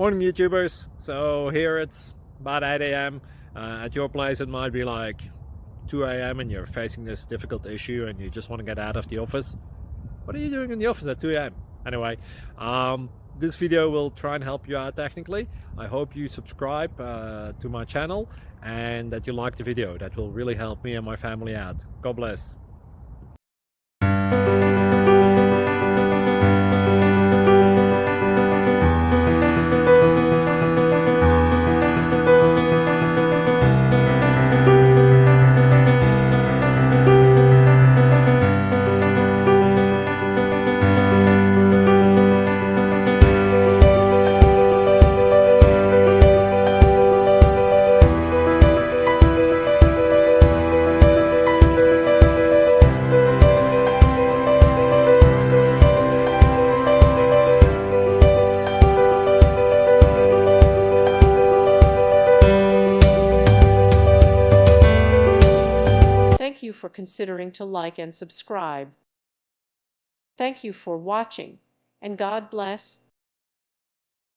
Morning YouTubers. So here it's about 8 a.m. At your place it might be like 2 a.m. and you're facing this difficult issue and you just want to get out of the office. What are you doing in the office at 2 a.m.? Anyway, this video will try and help you out technically. I hope you subscribe to my channel and that you like the video. That will really help me and my family out. God bless. Thank you for considering to like and subscribe. Thank you for watching, and God bless.